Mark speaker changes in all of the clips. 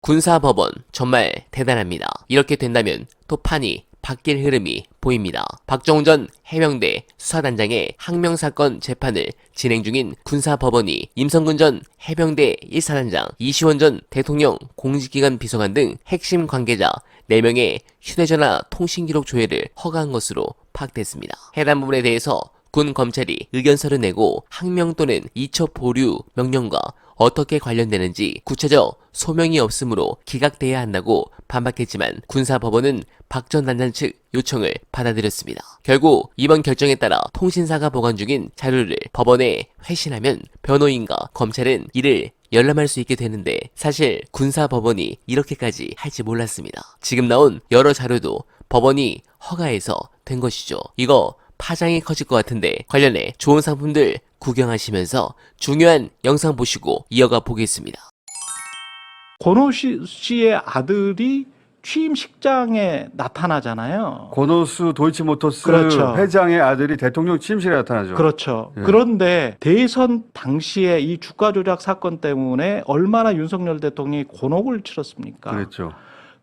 Speaker 1: 군사법원 정말 대단합니다. 이렇게 된다면 또 판이 바뀔 흐름이 보입니다. 박정훈 전 해병대 수사단장의 항명사건 재판을 진행 중인 군사법원이 임성근 전 해병대 1사단장, 이시원 전 대통령 공직기관 비서관 등 핵심 관계자 4명의 휴대전화 통신기록 조회를 허가한 것으로 파악됐습니다. 해당 부분에 대해서 군 검찰이 의견서를 내고 항명 또는 이첩 보류 명령과 어떻게 관련되는지 구체적 소명이 없으므로 기각돼야 한다고 반박했지만 군사법원은 박 전 단장 측 요청을 받아들였습니다. 결국 이번 결정에 따라 통신사가 보관 중인 자료를 법원에 회신하면 변호인과 검찰은 이를 열람할 수 있게 되는데 사실 군사법원이 이렇게까지 할지 몰랐습니다. 지금 나온 여러 자료도 법원이 허가해서 된 것이죠. 이거 파장이 커질 것 같은데 관련해 좋은 상품들 구경하시면서 중요한 영상 보시고 이어가 보겠습니다.
Speaker 2: 권오수 씨의 아들이 취임식장에 나타나잖아요.
Speaker 3: 권오수 도이치모터스
Speaker 2: 그렇죠.
Speaker 3: 회장의 아들이 대통령 취임식에 나타나죠.
Speaker 2: 그렇죠.
Speaker 3: 예.
Speaker 2: 그런데 대선 당시에 이 주가 조작 사건 때문에 얼마나 윤석열 대통령이 곤혹을 치렀습니까?
Speaker 3: 그랬죠.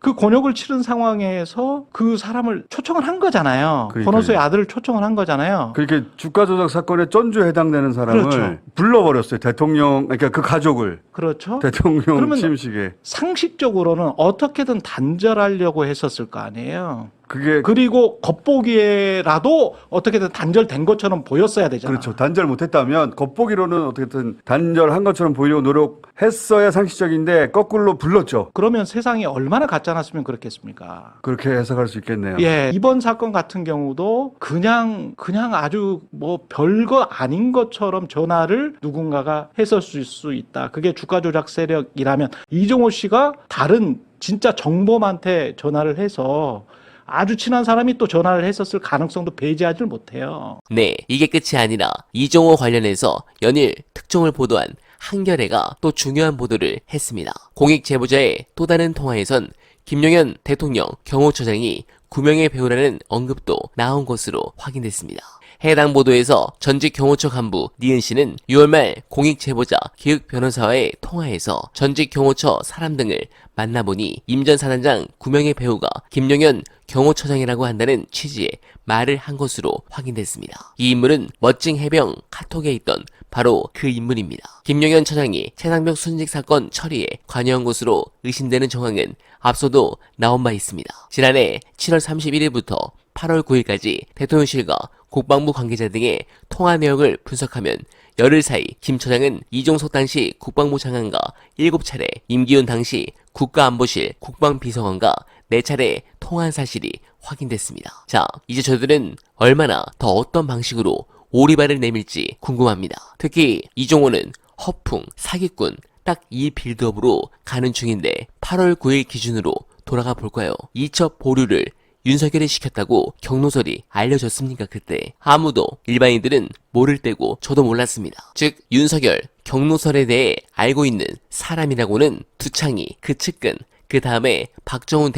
Speaker 2: 그 곤욕을 치른 상황에서 그 사람을 초청을 한 거잖아요.
Speaker 3: 그러니까요.
Speaker 2: 권오수의 아들을 초청을 한 거잖아요.
Speaker 3: 그렇게 주가 조작 사건에 전주에 해당되는 사람을
Speaker 2: 그렇죠.
Speaker 3: 불러버렸어요. 대통령, 그러니까 그 가족을
Speaker 2: 그렇죠.
Speaker 3: 대통령
Speaker 2: 그러면
Speaker 3: 취임식에.
Speaker 2: 상식적으로는 어떻게든 단절하려고 했었을 거 아니에요.
Speaker 3: 그게
Speaker 2: 그리고 겉보기에라도 어떻게든 단절된 것처럼 보였어야 되잖아.
Speaker 3: 그렇죠. 단절 못했다면 겉보기로는 어떻게든 단절한 것처럼 보이려고 노력했어야 상식적인데 거꾸로 불렀죠.
Speaker 2: 그러면 세상이 얼마나 가짜났으면 그렇겠습니까?
Speaker 3: 그렇게 해석할 수 있겠네요.
Speaker 2: 예, 이번 사건 같은 경우도 그냥 아주 뭐 별거 아닌 것처럼 전화를 누군가가 했었을 수 있다. 그게 주가 조작 세력이라면 이종호 씨가 다른 진짜 정범한테 전화를 해서 아주 친한 사람이 또 전화를 했었을 가능성도 배제하지 못해요.
Speaker 1: 네, 이게 끝이 아니라 이종호 관련해서 연일 특종을 보도한 한겨레가 또 중요한 보도를 했습니다. 공익 제보자의 또 다른 통화에선 김용현 대통령 경호처장이 9명의 배우라는 언급도 나온 것으로 확인됐습니다. 해당 보도에서 전직 경호처 간부 니은 씨는 6월 말 공익 제보자 기획 변호사와의 통화에서 전직 경호처 사람 등을 만나보니 임 전 사단장 9명의 배우가 김용현 경호처장이라고 한다는 취지의 말을 한 것으로 확인됐습니다. 이 인물은 멋진 해병 카톡에 있던 바로 그 인물입니다. 김용현 처장이 최상병 순직 사건 처리에 관여한 것으로 의심되는 정황은 앞서도 나온 바 있습니다. 지난해 7월 31일부터 8월 9일까지 대통령실과 국방부 관계자 등의 통화 내역을 분석하면 열흘 사이 김 처장은 이종석 당시 국방부 장관과 7차례, 임기훈 당시 국가안보실 국방비서관과 4차례 통화한 사실이 확인됐습니다. 자, 이제 저들은 얼마나 더 어떤 방식으로 오리발을 내밀지 궁금합니다. 특히 이종호는 허풍, 사기꾼 딱 이 빌드업으로 가는 중인데 8월 9일 기준으로 돌아가 볼까요? 이첩 보류를 윤석열이 시켰다고 경로설이 알려졌습니까? 그때 아무도 일반인들은 모를 때고 저도 몰랐습니다. 즉 윤석열 경로설에 대해 알고 있는 사람이라고는 두창이, 그 측근, 그 다음에 박정훈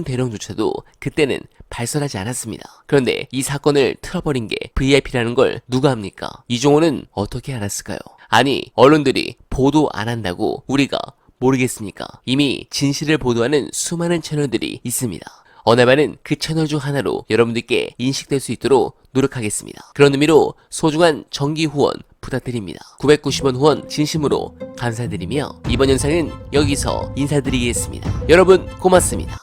Speaker 1: 대령조차도 그때는 발설하지 않았습니다. 그런데 이 사건을 틀어버린 게 VIP라는 걸 누가 합니까? 이종호는 어떻게 알았을까요? 아니, 언론들이 보도 안 한다고 우리가 모르겠습니까? 이미 진실을 보도하는 수많은 채널들이 있습니다. 어나바는 그 채널 중 하나로 여러분들께 인식될 수 있도록 노력하겠습니다. 그런 의미로 소중한 정기 후원 부탁드립니다. 990원 후원 진심으로 감사드리며 이번 영상은 여기서 인사드리겠습니다. 여러분 고맙습니다.